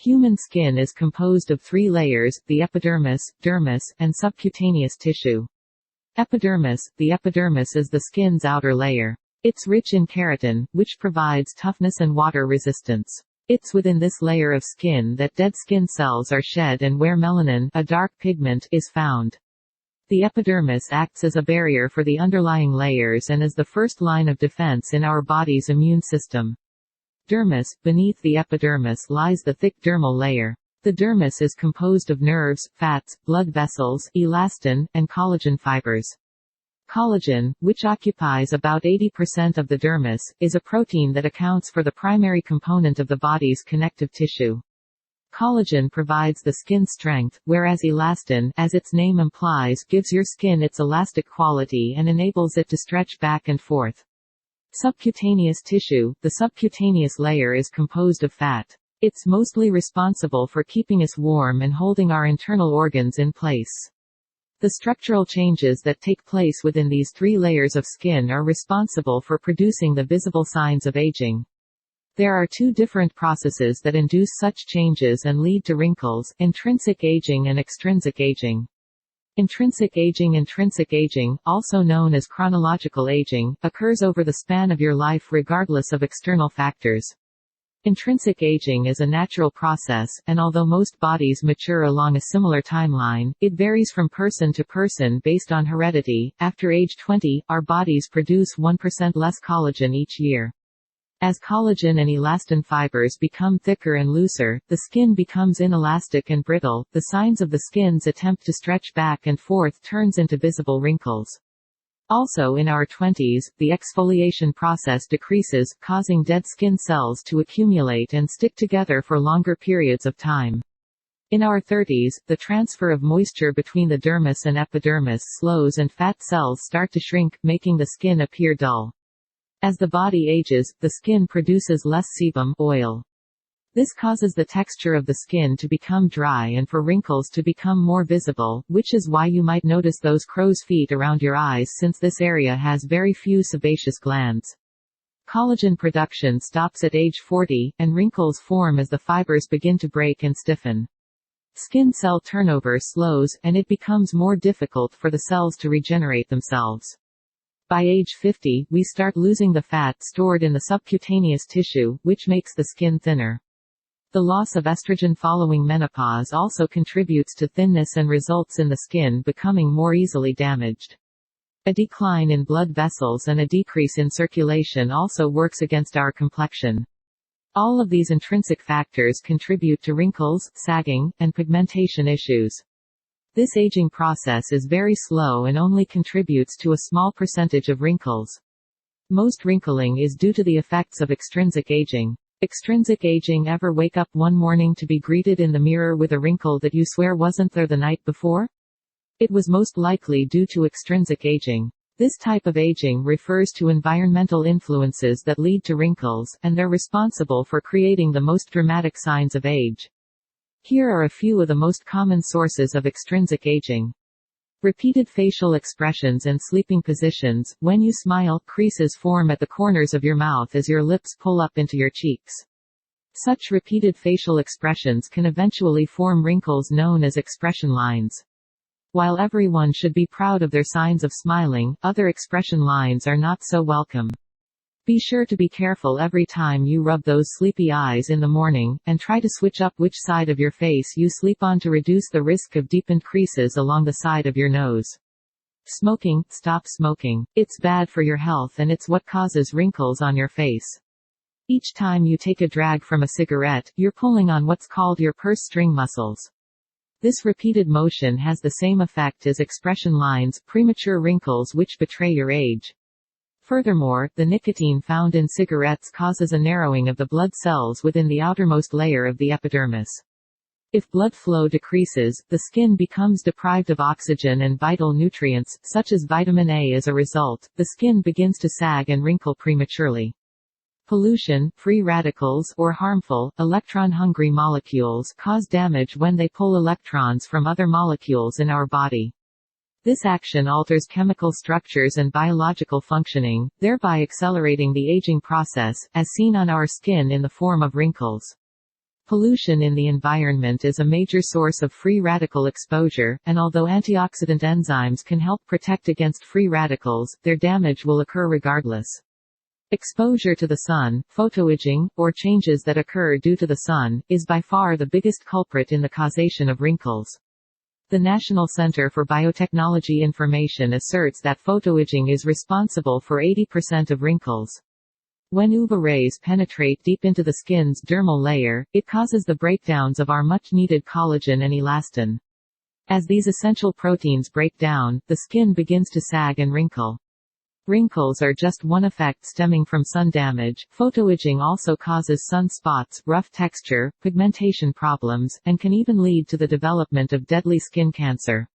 Human skin is composed of 3 layers, the epidermis, dermis, and subcutaneous tissue. Epidermis. The epidermis is the skin's outer layer. It's rich in keratin, which provides toughness and water resistance. It's within this layer of skin that dead skin cells are shed and where melanin, a dark pigment, is found. The epidermis acts as a barrier for the underlying layers and is the first line of defense in our body's immune system. Dermis. Beneath the epidermis lies the thick dermal layer. The dermis is composed of nerves, fats, blood vessels, elastin, and collagen fibers. Collagen, which occupies about 80% of the dermis, is a protein that accounts for the primary component of the body's connective tissue. Collagen provides the skin strength, whereas elastin, as its name implies, gives your skin its elastic quality and enables it to stretch back and forth. Subcutaneous tissue. The subcutaneous layer is composed of fat. It's mostly responsible for keeping us warm and holding our internal organs in place. The structural changes that take place within these 3 layers of skin are responsible for producing the visible signs of aging. There are 2 different processes that induce such changes and lead to wrinkles: intrinsic aging and extrinsic aging. Intrinsic aging, also known as chronological aging, occurs over the span of your life regardless of external factors. Intrinsic aging is a natural process, and although most bodies mature along a similar timeline, it varies from person to person based on heredity. After age 20, our bodies produce 1% less collagen each year. As collagen and elastin fibers become thicker and looser, the skin becomes inelastic and brittle. The signs of the skin's attempt to stretch back and forth turns into visible wrinkles. Also in our 20s, the exfoliation process decreases, causing dead skin cells to accumulate and stick together for longer periods of time. In our 30s, the transfer of moisture between the dermis and epidermis slows and fat cells start to shrink, making the skin appear dull. As the body ages, the skin produces less sebum, oil. This causes the texture of the skin to become dry and for wrinkles to become more visible, which is why you might notice those crow's feet around your eyes since this area has very few sebaceous glands. Collagen production stops at age 40, and wrinkles form as the fibers begin to break and stiffen. Skin cell turnover slows, and it becomes more difficult for the cells to regenerate themselves. By age 50, we start losing the fat stored in the subcutaneous tissue, which makes the skin thinner. The loss of estrogen following menopause also contributes to thinness and results in the skin becoming more easily damaged. A decline in blood vessels and a decrease in circulation also works against our complexion. All of these intrinsic factors contribute to wrinkles, sagging, and pigmentation issues. This aging process is very slow and only contributes to a small percentage of wrinkles. Most wrinkling is due to the effects of extrinsic aging. Extrinsic aging. Ever wake up one morning to be greeted in the mirror with a wrinkle that you swear wasn't there the night before? It was most likely due to extrinsic aging. This type of aging refers to environmental influences that lead to wrinkles, and they're responsible for creating the most dramatic signs of age. Here are a few of the most common sources of extrinsic aging. Repeated facial expressions and sleeping positions. When you smile, creases form at the corners of your mouth as your lips pull up into your cheeks. Such repeated facial expressions can eventually form wrinkles known as expression lines. While everyone should be proud of their signs of smiling, other expression lines are not so welcome. Be sure to be careful every time you rub those sleepy eyes in the morning, and try to switch up which side of your face you sleep on to reduce the risk of deepened creases along the side of your nose. Smoking. Stop smoking. It's bad for your health and it's what causes wrinkles on your face. Each time you take a drag from a cigarette, you're pulling on what's called your purse string muscles. This repeated motion has the same effect as expression lines, premature wrinkles which betray your age. Furthermore, the nicotine found in cigarettes causes a narrowing of the blood cells within the outermost layer of the epidermis. If blood flow decreases, the skin becomes deprived of oxygen and vital nutrients, such as vitamin A. As a result, the skin begins to sag and wrinkle prematurely. Pollution, free radicals, or harmful, electron-hungry molecules cause damage when they pull electrons from other molecules in our body. This action alters chemical structures and biological functioning, thereby accelerating the aging process, as seen on our skin in the form of wrinkles. Pollution in the environment is a major source of free radical exposure, and although antioxidant enzymes can help protect against free radicals, their damage will occur regardless. Exposure to the sun, photoaging, or changes that occur due to the sun, is by far the biggest culprit in the causation of wrinkles. The National Center for Biotechnology Information asserts that photoaging is responsible for 80% of wrinkles. When UVA rays penetrate deep into the skin's dermal layer, it causes the breakdowns of our much-needed collagen and elastin. As these essential proteins break down, the skin begins to sag and wrinkle. Wrinkles are just one effect stemming from sun damage. Photoaging also causes sun spots, rough texture, pigmentation problems, and can even lead to the development of deadly skin cancer.